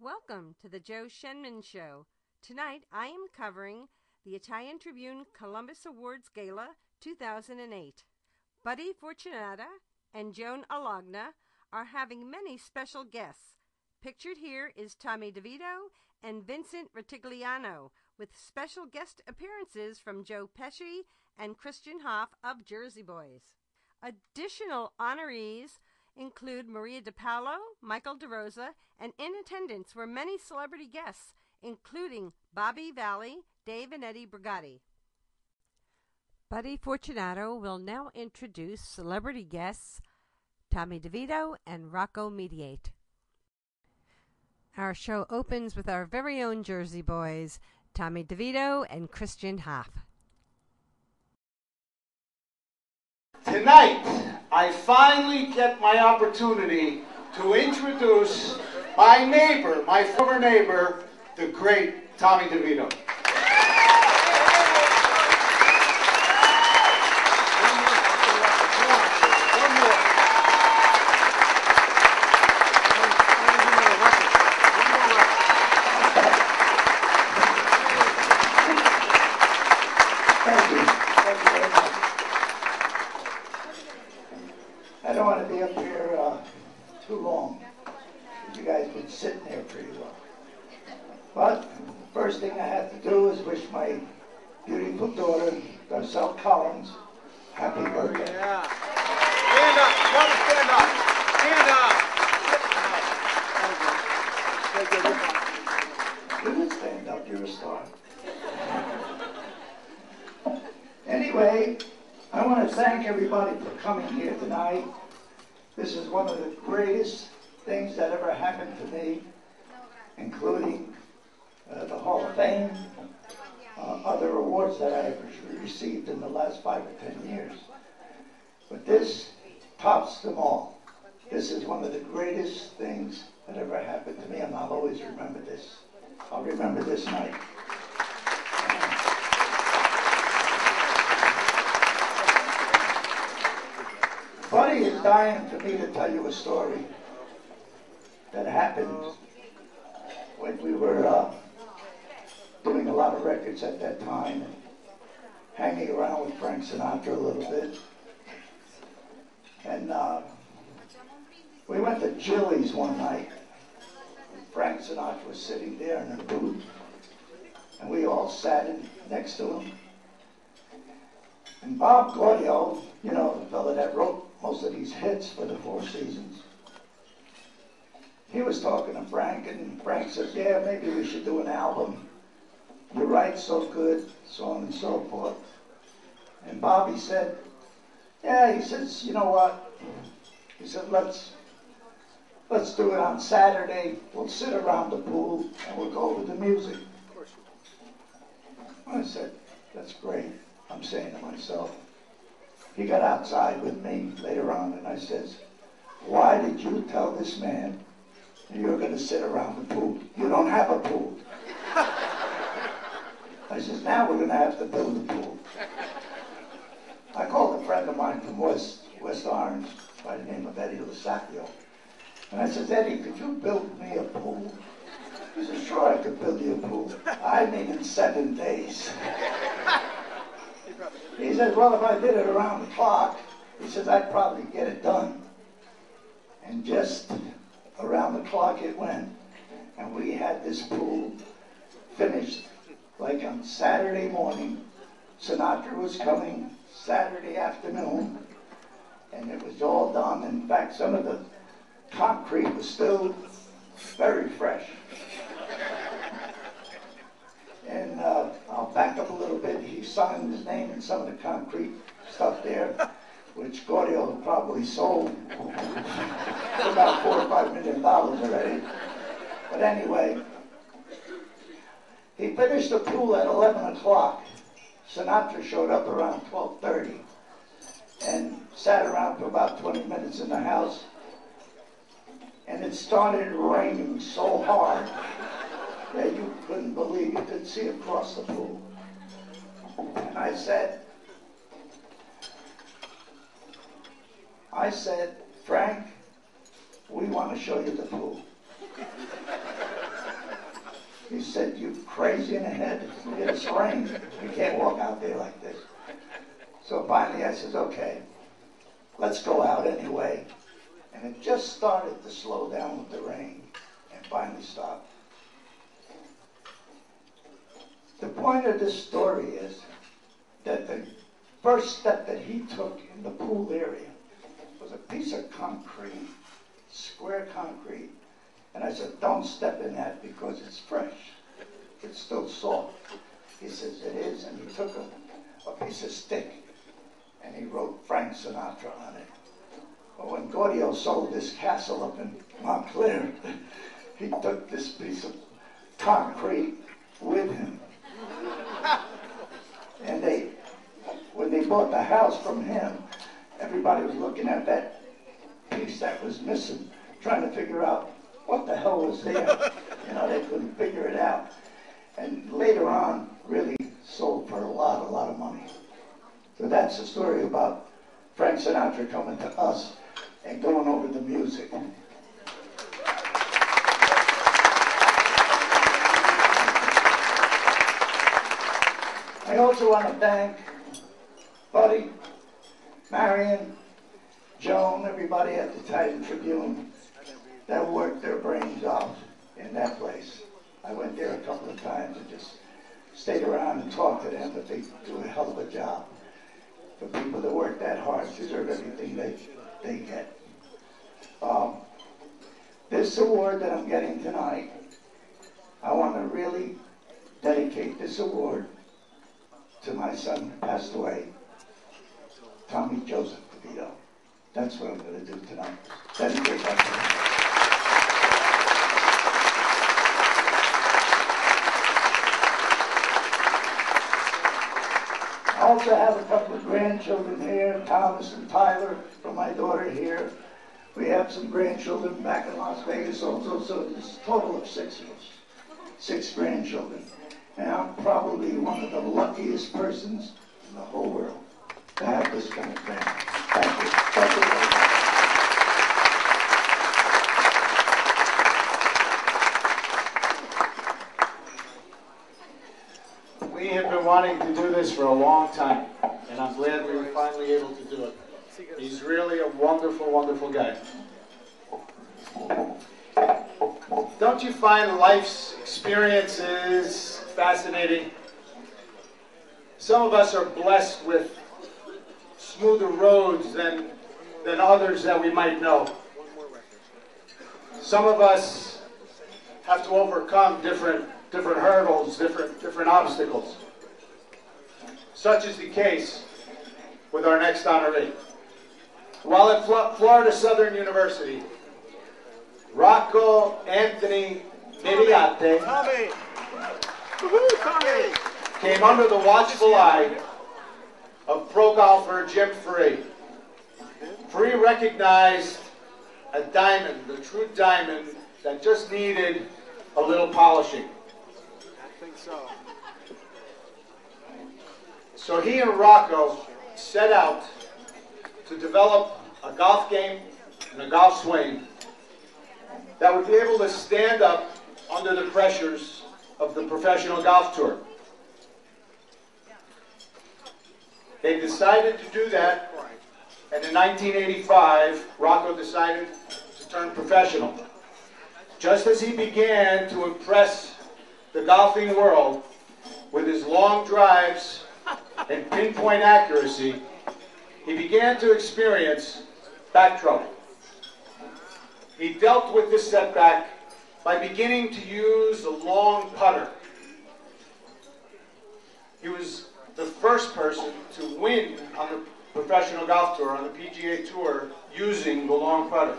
Welcome to the Joe Shenman Show. Tonight I am covering the Italian Tribune Columbus Awards Gala 2008. Buddy Fortunata and Joan Alagna are having many special guests. Pictured here is Tommy DeVito and Vincent Ritigliano, with special guest appearances from Joe Pesci and Christian Hoff of Jersey Boys. Additional honorees include Maria DiPaolo, Michael DeRosa, and in attendance were many celebrity guests, including Bobby Valli, Dave and Eddie Brigatti. Buddy Fortunato will now introduce celebrity guests Tommy DeVito and Rocco Mediate. Our show opens with our very own Jersey Boys, Tommy DeVito and Christian Hoff. Tonight, I finally get my opportunity to introduce my neighbor, my former neighbor, the great Tommy DeVito. I don't want to be up here too long. You guys been sitting there pretty well. But first thing I have to do is wish my beautiful daughter, Garcelle Collins, happy birthday. Yeah. Stand up. Brother, stand up. Stand up. You didn't stand up. You're a star. Anyway, I want to thank everybody for coming here tonight. This is one of the greatest things that ever happened to me, including the Hall of Fame, other awards that I have received in the last 5 or 10 years. But this tops them all. This is one of the greatest things that ever happened to me, and I'll always remember this. I'll remember this night. Buddy is dying for me to tell you a story that happened when we were doing a lot of records at that time and hanging around with Frank Sinatra a little bit. And we went to Chili's one night. Frank Sinatra was sitting there in a booth, and we all sat in next to him. And Bob Gaudio, you know, the fellow that wrote most of these hits for the Four Seasons, he was talking to Frank, and Frank said, yeah, maybe we should do an album. You write so good, so on and so forth. And Bobby said, yeah, he says, you know what? He said, let's do it on Saturday. We'll sit around the pool and we'll go over the music. I said, that's great. I'm saying to myself. He got outside with me later on, and I says, why did you tell this man you're going to sit around the pool? You don't have a pool. I says, now we're going to have to build a pool. I called a friend of mine from West Orange by the name of Eddie Lusacchio. And I says, Eddie, could you build me a pool? He says, sure, I could build you a pool. I mean, in 7 days. He says, well, if I did it around the clock, he says, I'd probably get it done. And just around the clock it went. And we had this pool finished like on Saturday morning. Sinatra was coming Saturday afternoon. And it was all done. In fact, some of the concrete was still very fresh. And I'll back up a little bit. He signed his name in some of the concrete stuff there, which Gaudio probably sold for about $4 or $5 million already. But anyway, he finished the pool at 11 o'clock. Sinatra showed up around 12:30 and sat around for about 20 minutes in the house. And it started raining so hard that you couldn't believe you could see across the pool. And I said, Frank, we want to show you the pool. He said, "You crazy in the head? It's rain. You can't walk out there like this." So finally I said, "Okay, let's go out anyway." And it just started to slow down with the rain and finally stopped. The point of this story is that the first step that he took in the pool area was a piece of concrete, square concrete. And I said, "Don't step in that because it's fresh. It's still soft." He says, "It is." And he took a piece of stick and he wrote Frank Sinatra on it. Well, when Gaudio sold this castle up in Montclair, he took this piece of concrete with him. And when they bought the house from him, everybody was looking at that piece that was missing, trying to figure out what the hell was there. You know, they couldn't figure it out. And later on, really sold for a lot of money. So that's the story about Frank Sinatra coming to us and going over the music. I also want to thank Buddy, Marion, Joan, everybody at the Titan Tribune that worked their brains out in that place. I went there a couple of times and just stayed around and talked to them, but they do a hell of a job. The people that work that hard deserve everything they get. This award that I'm getting tonight, I want to really dedicate this award to my son who passed away, Tommy Joseph DeVito. That's what I'm going to do tonight. Dedicate that to him. I also have a couple of grandchildren here, Thomas and Tyler, from my daughter here. We have some grandchildren back in Las Vegas also, so there's a total of 6 of us, 6 grandchildren. And I'm probably one of the luckiest persons in the whole world to have this kind of family. Thank you. Thank you very much. We have been wanting to do this for a long time, and I'm glad we were finally able to do it. He's really a wonderful, wonderful guy. Don't you find life's experiences fascinating? Some of us are blessed with smoother roads than others that we might know. Some of us have to overcome different hurdles, different obstacles. Such is the case with our next honoree. While at Florida Southern University, Rocco Anthony Miliate came under the watchful eye of pro golfer Jim Free. Free recognized a diamond, the true diamond, that just needed a little polishing. I think so. So he and Rocco set out to develop a golf game and a golf swing that would be able to stand up under the pressures of the professional golf tour. They decided to do that, and in 1985, Rocco decided to turn professional. Just as he began to impress the golfing world with his long drives and pinpoint accuracy, he began to experience back trouble. He dealt with this setback by beginning to use a long putter. He was the first person to win on the professional golf tour, on the PGA Tour, using the long putter.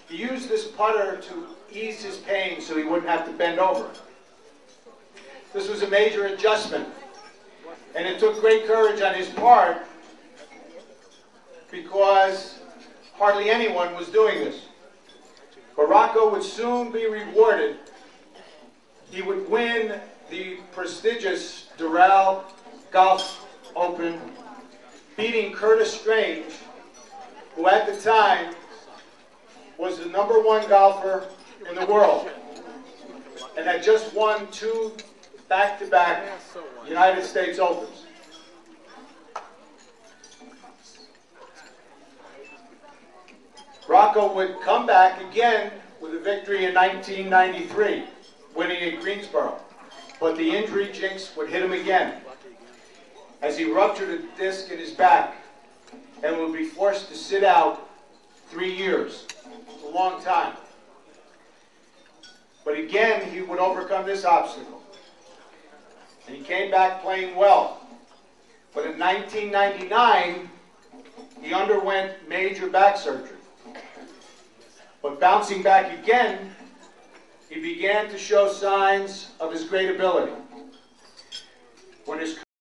He used this putter to ease his pain so he wouldn't have to bend over. This was a major adjustment, and it took great courage on his part because hardly anyone was doing this. But Rocco would soon be rewarded. He would win the prestigious Doral Golf Open, beating Curtis Strange, who at the time was the #1 golfer in the world. and had just won 2 back-to-back United States Opens. Rocco would come back again with a victory in 1993, winning at Greensboro. But the injury jinx would hit him again, as he ruptured a disc in his back and would be forced to sit out 3 years. It's a long time. But again, he would overcome this obstacle. And he came back playing well. But in 1999, he underwent major back surgery. But bouncing back again, he began to show signs of his great ability. When his